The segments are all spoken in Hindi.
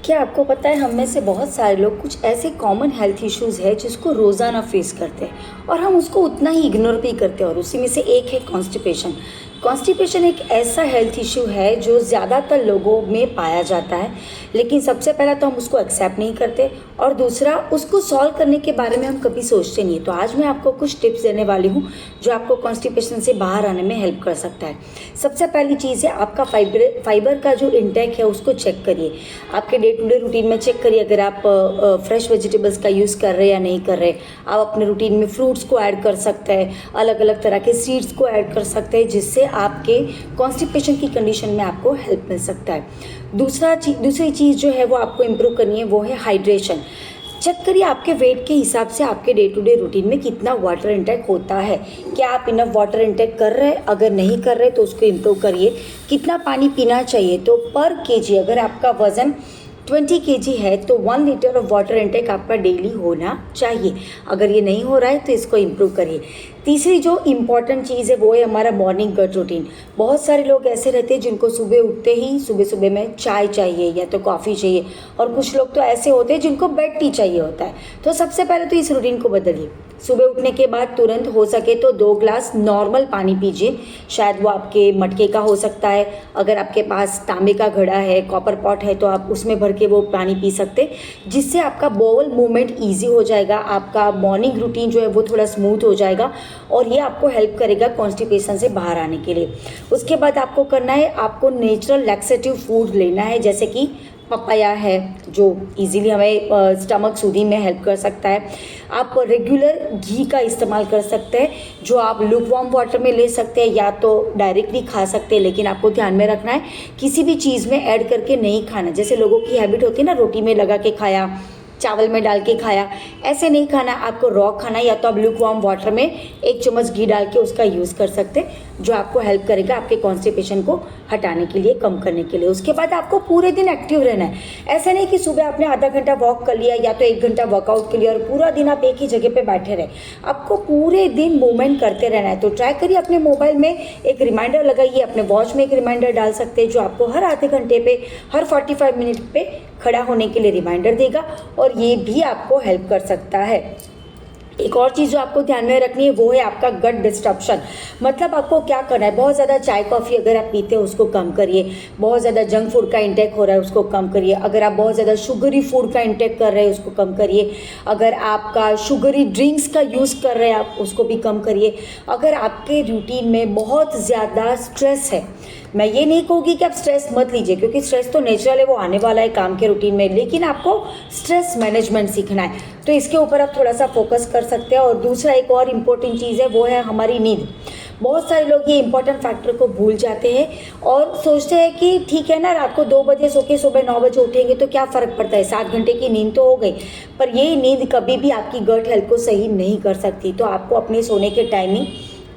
क्या आपको पता है, हम में से बहुत सारे लोग कुछ ऐसे कॉमन हेल्थ इश्यूज़ है जिसको रोज़ाना फेस करते हैं और हम उसको उतना ही इग्नोर भी करते हैं। और उसी में से एक है कॉन्स्टिपेशन। कॉन्स्टिपेशन एक ऐसा हेल्थ इशू है जो ज़्यादातर लोगों में पाया जाता है, लेकिन सबसे पहला तो हम उसको एक्सेप्ट नहीं करते और दूसरा उसको सॉल्व करने के बारे में हम कभी सोचते नहीं। तो आज मैं आपको कुछ टिप्स देने वाली हूँ जो आपको कॉन्स्टिपेशन से बाहर आने में हेल्प कर सकता है। सबसे पहली चीज़ है आपका फाइबर का जो इंटेक है उसको चेक करिए। आपके डे टू डे रूटीन में चेक करिए अगर आप फ्रेश वेजिटेबल्स का यूज़ कर रहे हैं या नहीं कर रहे। आप अपने रूटीन में फ्रूट्स को ऐड कर सकते हैं, अलग अलग तरह के सीड्स को ऐड कर सकते हैं, जिससे आपके कॉन्स्टिपेशन की कंडीशन में आपको हेल्प मिल सकता है। दूसरी चीज़ जो है वो आपको इम्प्रूव करनी है, वो है हाइड्रेशन। चेक करिए आपके वेट के हिसाब से आपके डे टू डे रूटीन में कितना वाटर इंटेक होता है। क्या आप इनफ वाटर इंटेक कर रहे हैं? अगर नहीं कर रहे तो उसको इम्प्रूव करिए। कितना पानी पीना चाहिए? तो पर केजी अगर आपका वज़न 20 kg है तो 1 लीटर ऑफ वाटर इंटेक आपका डेली होना चाहिए। अगर ये नहीं हो रहा है तो इसको इम्प्रूव करिए। तीसरी जो इम्पॉर्टेंट चीज़ है वो है हमारा मॉर्निंग गट रूटीन। बहुत सारे लोग ऐसे रहते हैं जिनको सुबह उठते ही सुबह में चाय चाहिए या तो कॉफ़ी चाहिए, और कुछ लोग तो ऐसे होते हैं जिनको बेड टी चाहिए होता है। तो सबसे पहले तो इस रूटीन को बदलिए। सुबह उठने के बाद तुरंत हो सके तो 2 ग्लास नॉर्मल पानी पीजिए। शायद वो आपके मटके का हो सकता है, अगर आपके पास तांबे का घड़ा है, कॉपर पॉट है, तो आप उसमें भर के वो पानी पी सकते, जिससे आपका बोवल मूवमेंट ईजी हो जाएगा, आपका मॉर्निंग रूटीन जो है वो थोड़ा स्मूथ हो जाएगा और ये आपको हेल्प करेगा कॉन्स्टिपेशन से बाहर आने के लिए। उसके बाद आपको करना है, आपको नेचुरल लैक्सेटिव फूड लेना है, जैसे कि पपाया है जो इजीली हमें स्टमक सूदिंग में हेल्प कर सकता है। आप रेगुलर घी का इस्तेमाल कर सकते हैं, जो आप लुकवार्म वाटर में ले सकते हैं या तो डायरेक्टली खा सकते हैं, लेकिन आपको ध्यान में रखना है किसी भी चीज़ में ऐड करके नहीं खाना। जैसे लोगों की हैबिट होती है ना, रोटी में लगा के खाया, चावल में डाल के खाया, ऐसे नहीं खाना। आपको रॉ खाना, या तो आप लुकवार्म वाटर में 1 चम्मच घी डाल के उसका यूज़ कर सकते हैं, जो आपको हेल्प करेगा आपके कॉन्स्टिपेशन को हटाने के लिए, कम करने के लिए। उसके बाद आपको पूरे दिन एक्टिव रहना है। ऐसा नहीं कि सुबह आपने आधा घंटा वॉक कर लिया या तो 1 घंटा वर्कआउट कर लिया और पूरा दिन आप एक ही जगह पे बैठे रहे। आपको पूरे दिन मूवमेंट करते रहना है। तो ट्राई करिए, अपने मोबाइल में एक रिमाइंडर लगाइए, अपने वॉच में एक रिमाइंडर डाल सकते हैं जो आपको हर आधे घंटे पे, हर 45 मिनट पे खड़ा होने के लिए रिमाइंडर देगा, और ये भी आपको हेल्प कर सकता है। एक और चीज़ जो आपको ध्यान में रखनी है वो है आपका गट डिस्ट्रप्शन। मतलब आपको क्या करना है, बहुत ज़्यादा चाय कॉफ़ी अगर आप पीते हैं उसको कम करिए, बहुत ज़्यादा जंक फूड का इंटेक हो रहा है उसको कम करिए, अगर आप बहुत ज़्यादा शुगरी फूड का इंटेक कर रहे हैं उसको कम करिए, अगर आपका शुगरी ड्रिंक्स का यूज़ कर रहे हैं आप उसको भी कम करिए। अगर आपके रूटीन में बहुत ज़्यादा स्ट्रेस है, मैं ये नहीं कहूँगी कि आप स्ट्रेस मत लीजिए, क्योंकि स्ट्रेस तो नेचुरल है, वो आने वाला है काम के रूटीन में, लेकिन आपको स्ट्रेस मैनेजमेंट सीखना है, तो इसके ऊपर आप थोड़ा सा फोकस कर सकते हैं। और दूसरा एक और इम्पोर्टेंट चीज़ है वो है हमारी नींद। बहुत सारे लोग ये इंपॉर्टेंट फैक्टर को भूल जाते हैं और सोचते हैं कि ठीक है ना, रात को 2 बजे सो के सुबह 9 बजे उठेंगे तो क्या फ़र्क पड़ता है, 7 घंटे की नींद तो हो गई। पर ये नींद कभी भी आपकी गट हेल्थ को सही नहीं कर सकती। तो आपको अपने सोने के टाइमिंग,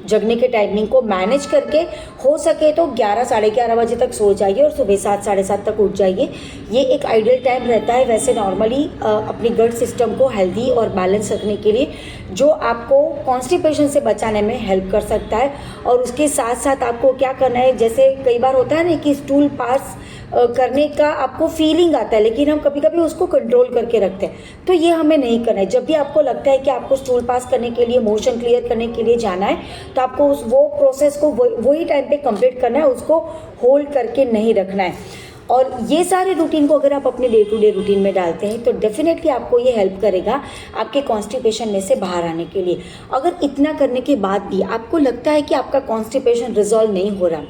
जगने के टाइमिंग को मैनेज करके हो सके तो 11 साढ़े 11 बजे तक सो जाइए और सुबह 7 साढ़े 7 तक उठ जाइए। ये एक आइडियल टाइम रहता है वैसे नॉर्मली अपनी गट सिस्टम को हेल्दी और बैलेंस रखने के लिए, जो आपको कॉन्स्टिपेशन से बचाने में हेल्प कर सकता है। और उसके साथ साथ आपको क्या करना है, जैसे कई बार होता है ना कि स्टूल पास करने का आपको फीलिंग आता है, लेकिन हम कभी कभी उसको कंट्रोल करके रखते हैं, तो ये हमें नहीं करना है। जब भी आपको लगता है कि आपको स्टूल पास करने के लिए, मोशन क्लियर करने के लिए जाना है, तो आपको वो प्रोसेस को वही टाइम पे कंप्लीट करना है, उसको होल्ड करके नहीं रखना है। और ये सारे रूटीन को अगर आप अपने डे टू डे रूटीन में डालते हैं तो डेफिनेटली आपको ये हेल्प करेगा आपके कॉन्स्टिपेशन में से बाहर आने के लिए। अगर इतना करने के बाद भी आपको लगता है कि आपका कॉन्स्टिपेशन रिजॉल्व नहीं हो रहा,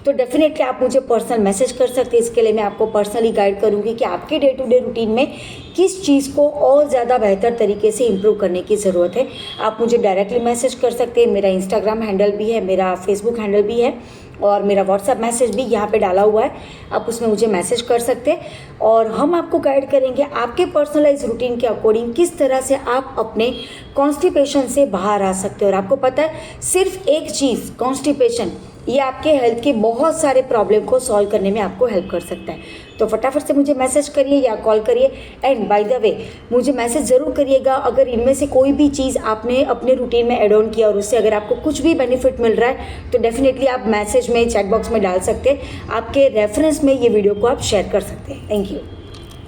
तो डेफिनेटली आप मुझे पर्सनल मैसेज कर सकते हैं। इसके लिए मैं आपको पर्सनली गाइड करूंगी कि आपके डे टू डे रूटीन में किस चीज़ को और ज़्यादा बेहतर तरीके से इम्प्रूव करने की ज़रूरत है। आप मुझे डायरेक्टली मैसेज कर सकते हैं। मेरा इंस्टाग्राम हैंडल भी है, मेरा फेसबुक हैंडल भी है, और मेरा व्हाट्सएप मैसेज भी यहाँ पे डाला हुआ है, आप उसमें मुझे मैसेज कर सकते हैं और हम आपको गाइड करेंगे आपके पर्सनलाइज रूटीन के अकॉर्डिंग किस तरह से आप अपने कॉन्स्टिपेशन से बाहर आ सकते हैं। और आपको पता है, सिर्फ एक चीज़ कॉन्स्टिपेशन, ये आपके हेल्थ के बहुत सारे प्रॉब्लम को सॉल्व करने में आपको हेल्प कर सकता है। तो फटाफट से मुझे मैसेज करिए या कॉल करिए। एंड बाय द वे, मुझे मैसेज ज़रूर करिएगा अगर इनमें से कोई भी चीज़ आपने अपने रूटीन में एड ऑन किया और उससे अगर आपको कुछ भी बेनिफिट मिल रहा है, तो डेफिनेटली आप मैसेज में, चैट बॉक्स में डाल सकते हैं। आपके रेफरेंस में ये वीडियो को आप शेयर कर सकते हैं। Thank you.